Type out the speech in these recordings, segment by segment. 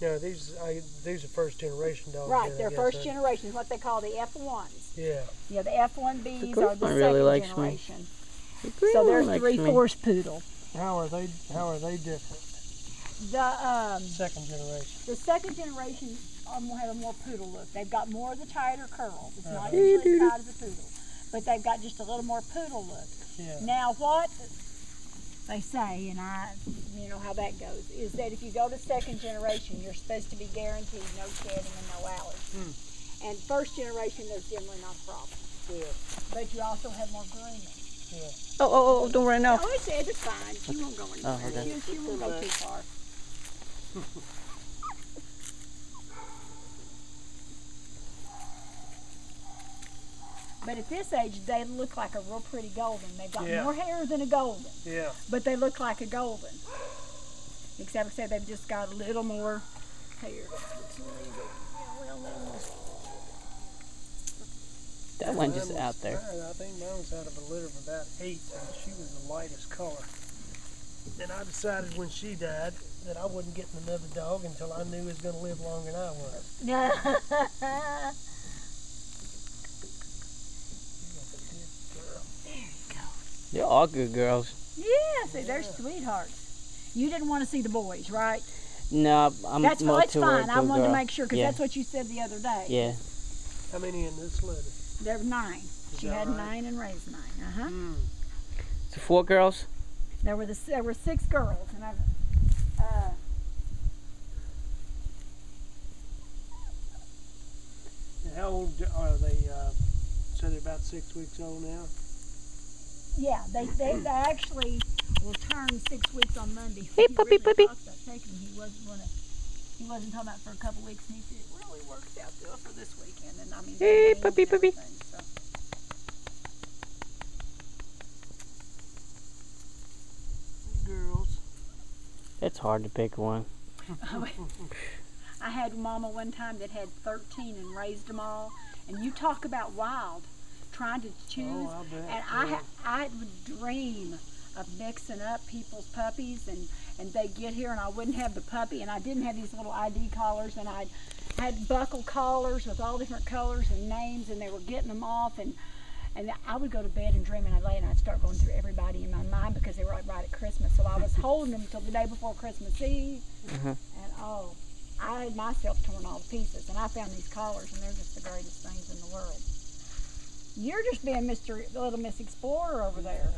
No, these are first generation dogs. Right, they're first generation, what they call the F1s. Yeah. Yeah, the F1Bs are the really second generation. The So they're 3/4 poodle. How are they different? The second generation. The second generation have a more poodle look. They've got more of the tighter curls. It's not usually as tight as a poodle, but they've got just a little more poodle look. Yeah. Now what they say, and you know how that goes, is that if you go to second generation, you're supposed to be guaranteed no shedding and no allergies. And first generation, there's generally not a problem. Yeah. But you also have more grooming. Yeah. Oh, don't run off. Oh, it's fine. She won't go anywhere. Oh, okay. She won't go too far. But at this age, they look like a real pretty golden. They've got more hair than a golden. Yeah. But they look like a golden. Except for they've just got a little more hair. That one just out there. I think mine was out of a litter of about 8, and she was the lightest color. Then I decided when she died that I wasn't getting another dog until I knew he was going to live longer than I was. They're all good girls. Yeah, see, they're sweethearts. You didn't want to see the boys, right? No, I'm that's more it's to fine. a I good wanted girl. to make sure because that's what you said the other day. Yeah. How many in this litter? There were 9. She had right? 9 and raised 9. So 4 girls? There were 6 girls, and And how old are they? So they're about 6 weeks old now. yeah, they actually will turn 6 weeks on Monday. Hey, He puppy, really puppy. talked about taking them. He wasn't talking about for a couple weeks, and he said it really works out good for this weekend. And I mean, Hey, they puppy, and puppy. everything, so. Girls. It's hard to pick one. I had mama one time that had 13 and raised them all, and you talk about wild, trying to choose. Oh, I bet. And I would dream of mixing up people's puppies, and they'd get here and I wouldn't have the puppy, and I didn't have these little ID collars, and I had buckle collars with all different colors and names, and they were getting them off, and I would go to bed and dream, and I'd lay and I'd start going through everybody in my mind because they were right at Christmas. So I was holding them till the day before Christmas Eve, and I had myself torn all to pieces, and I found these collars, and they're just the greatest things in the world. You're just being Little Miss Explorer over there.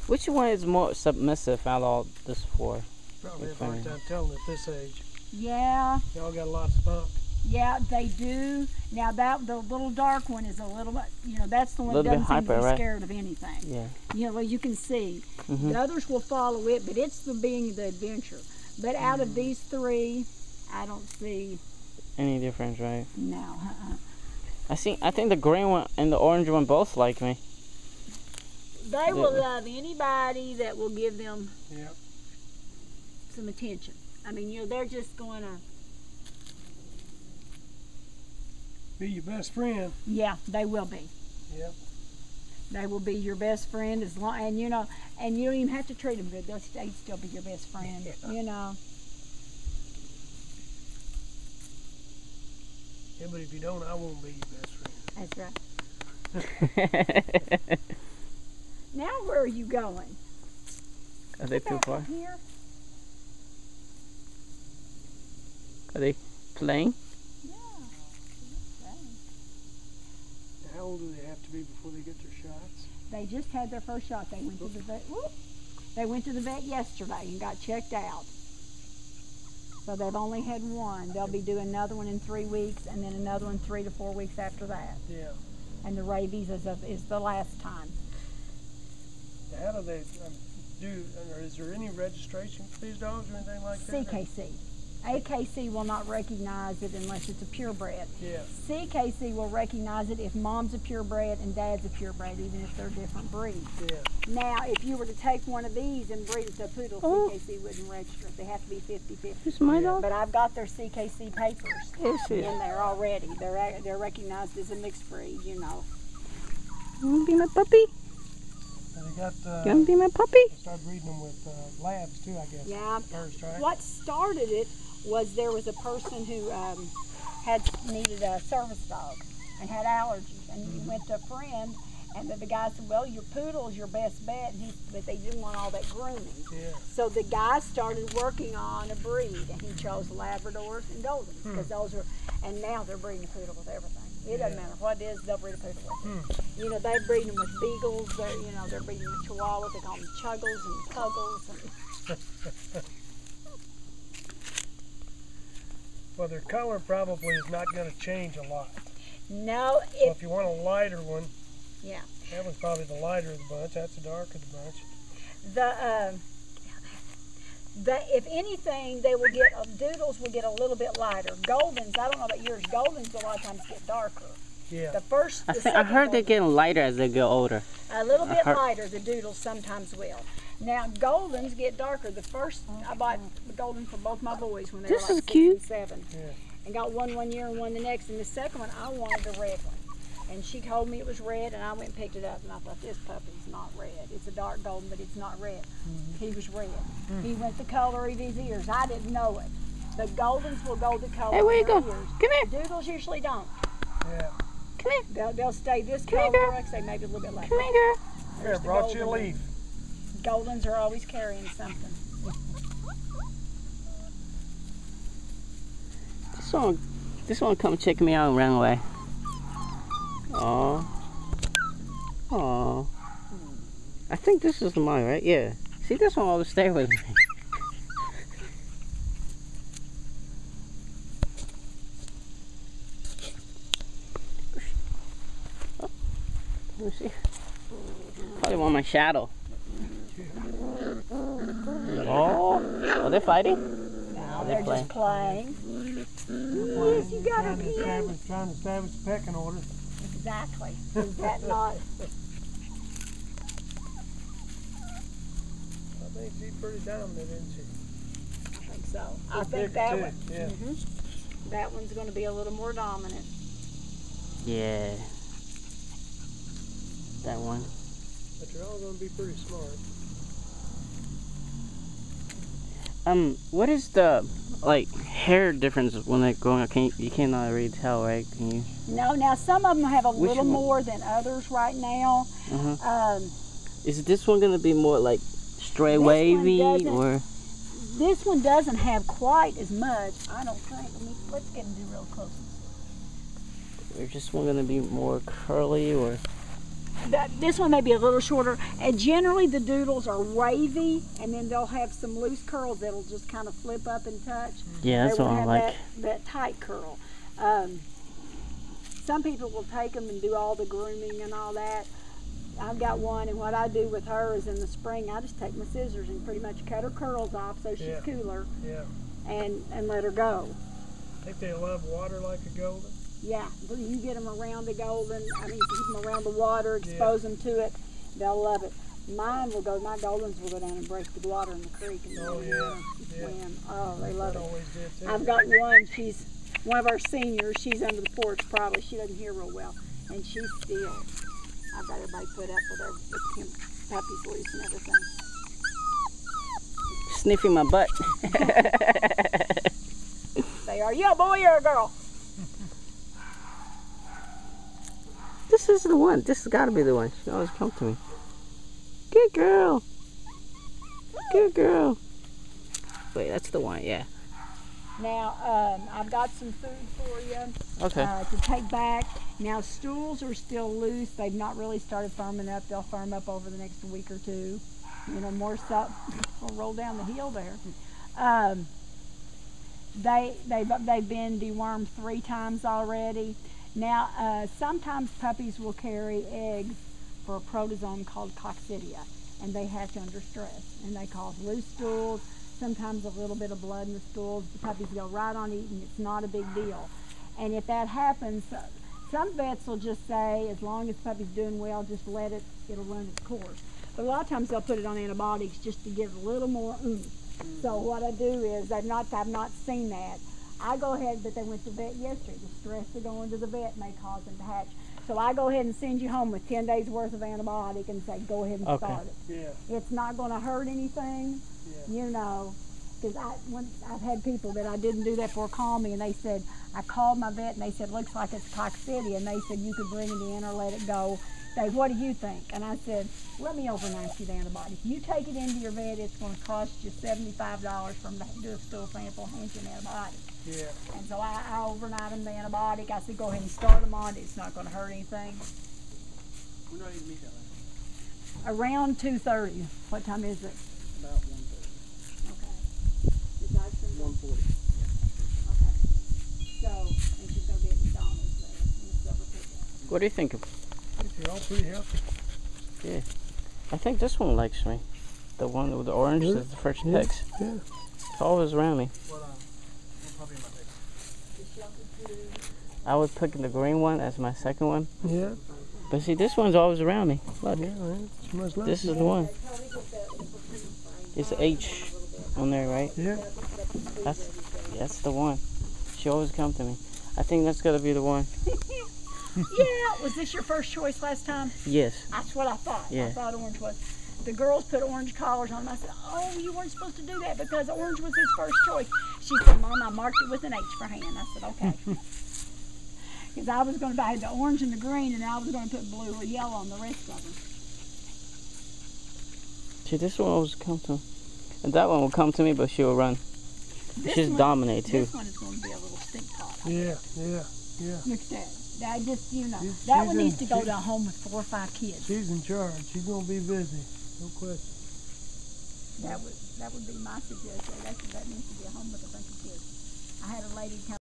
Which one is more submissive out of all this 4? Probably a hard time telling at this age. Yeah. Y'all got a lot of spunk. Yeah, they do. Now the little dark one is a little bit, that's the one that doesn't seem to be scared of anything. Yeah. Well, you can see. The others will follow it, but it's being the adventure. But out of these 3, I don't see any difference, right? No. I think the green one and the orange one both like me. They will love anybody that will give them Yep. some attention. I mean, they're just going to Be your best friend. Yeah, they will be. Yep. They will be your best friend as long, and you don't even have to treat them good. They'll still be your best friend. Yeah. Yeah, but if you don't, I won't be your best friend. That's right. Now where are you going? Are they too far? Here? Are they playing? Yeah. How old do they have to be before they get their shots? They just had their first shot. They went to the vet. They went to the vet yesterday and got checked out. So they've only had one. They'll be doing another one in 3 weeks, and then another one 3 to 4 weeks after that. Yeah. And the rabies is the last time. How do they do? Or is there any registration for these dogs or anything like that? CKC. AKC will not recognize it unless it's a purebred. Yeah. CKC will recognize it if mom's a purebred and dad's a purebred, even if they're different breeds. Yeah. Now, if you were to take one of these and breed it to a poodle, CKC wouldn't register it. They have to be 50-50. Who's my dog? But I've got their CKC papers in there already. They're recognized as a mixed breed, You want to be my puppy? Are they Got, You want to be my puppy? I started breeding them with labs too, I guess. Yeah. First, right? What started it was there was a person who needed a service dog and had allergies, and he went to a friend, and the guy said, "Well, your poodle's your best bet," and but they didn't want all that grooming. Yeah. So the guy started working on a breed, and he chose Labradors and Goldens because those are, and now they're breeding a poodle with everything. It doesn't matter what it is, they'll breed a poodle with it. You know, they're breeding them with beagles. They're breeding with chihuahuas. They call them chuggles and puggles. And Well, their color probably is not going to change a lot. no, So if you want a lighter one, yeah. that was probably the lighter of the bunch. That's the darker of the bunch. If anything, they will get Doodles will get a little bit lighter. Goldens, I don't know about yours. Goldens a lot of times get darker. Yeah. I heard they're getting lighter as they get older. A little bit lighter. The Doodles sometimes will. Now Goldens get darker. The first I bought the Golden for both my boys when they were like 6 and 7, and got one year and one the next. And the second one I wanted the red one. And she told me it was red, and I went and picked it up, and I thought, this puppy's not red. It's a dark golden, but it's not red. He was red. He went the color of his ears. I didn't know it. The Goldens will go the color Hey, where you of their go? ears. Come here. Doodles usually don't. Yeah. Come here. They'll stay this Come here, color, girl. say maybe a little bit less. Come here, girl. Here, I the brought you a golden leaf. Goldens are always carrying something. This one come check me out and ran away. Aww. Aww. I think this is mine, right? Yeah. See, this one always stay with me. Oh, let me see. Probably want my shadow. Oh, they're fighting? No, they're they're just playing. Yes, you got her, trying to establish the pecking order. Exactly. Is that not? I think she's pretty dominant, isn't she? I think so. I She's think bigger, that too. one. Yeah. That one's going to be a little more dominant. Yeah. That one. But you're all going to be pretty smart. What is the hair difference when they're growing up? You cannot really tell, right? Can you? No, now some of them have a Which little one? more than others right now. Is this one gonna be more like stray This one wavy doesn't- or? This one doesn't have quite as much, I don't think. Let's get into real close. Is this one gonna be more curly or? This one may be a little shorter, and generally the Doodles are wavy, and then they'll have some loose curls that'll just kind of flip up and touch. Yeah, that's They what won't I have like. that tight curl. Some people will take them and do all the grooming and all that. I've got one, and what I do with her is in the spring, I just take my scissors and pretty much cut her curls off so she's cooler, and let her go. I think they love water like a golden. Yeah, but you get them around the golden, keep them around the water, expose them to it, they'll love it. My Goldens will go down and break the water in the creek and swim. Oh, they love it. Always did too. I've got one, she's one of our seniors, she's under the porch probably, she doesn't hear real well, and she's still. I've got everybody put up with her, with him, puppies loose and everything. Sniffing my butt. They are, you a boy or a girl? This is the one. This has got to be the one. She always come to me. Good girl. Good girl. Wait, that's the one. Yeah. Now, I've got some food for you to take back. Now, stools are still loose. They've not really started firming up. They'll firm up over the next week or two. More stuff will roll down the hill there. They've been dewormed 3 times already. Now, sometimes puppies will carry eggs for a protozoan called coccidia, and they hatch under stress, and they cause loose stools, sometimes a little bit of blood in the stools. The puppies go right on eating. It's not a big deal. And if that happens, some vets will just say, as long as the puppy's doing well, just let it, it'll run its course. But a lot of times they'll put it on antibiotics just to give it a little more oomph. So what I do is, I've not seen that. I go ahead, but they went to the vet yesterday. The stress of going to the vet may cause them to hatch. So I go ahead and send you home with 10 days worth of antibiotic and say, go ahead and Okay. start it. Yeah. It's not going to hurt anything, Yeah. you know, because I've had people that I didn't do that for call me, and they said, I called my vet and they said, looks like it's toxicity, and they said you could bring it in or let it go. Dave, what do you think? And I said, let me overnight you the antibiotic. You take it into your vet, it's going to cost you $75 for them to do a stool sample, hand you an antibiotic. Yeah. And so I overnight them the antibiotic. I said, go ahead and start them on it. It's not going to hurt anything. We're not even meet that last. Around 2:30. What time is it? About 1:30. Okay. Is that 1:40. Okay. So, and she's going to be at McDonald's there in the silver pickup. What do you think of? They're all pretty healthy. Yeah. I think this one likes me. The one with the orange Really? is the first Yeah. picks. Yeah. It's always around me. Well, probably in my pick. I was picking the green one as my second one. Yeah. But see, this one's always around me. Look, Yeah, man. She must like this it. is the one. It's H on there, right? Yeah. That's the one. She always comes to me. I think that's gonna be the one. Yeah, was this your first choice last time? Yes. That's what I thought. Yeah. I thought orange was. The girls put orange collars on them. I said, oh, you weren't supposed to do that because orange was his first choice. She said, Mom, I marked it with an H for hand. I said, okay. Because I was going to buy the orange and the green, and I was going to put blue or yellow on the rest of them. See, this one always comes to me. And that one will come to me, but she'll run. She's dominate too. This one is going to be a little stink pot. Yeah. Yeah. Yeah. Look at that. I just, you know, She's that one in- needs to go she- to a home with 4 or 5 kids. She's in charge. She's gonna be busy. No question. That would be my suggestion. That needs to be a home with a bunch of kids. I had a lady come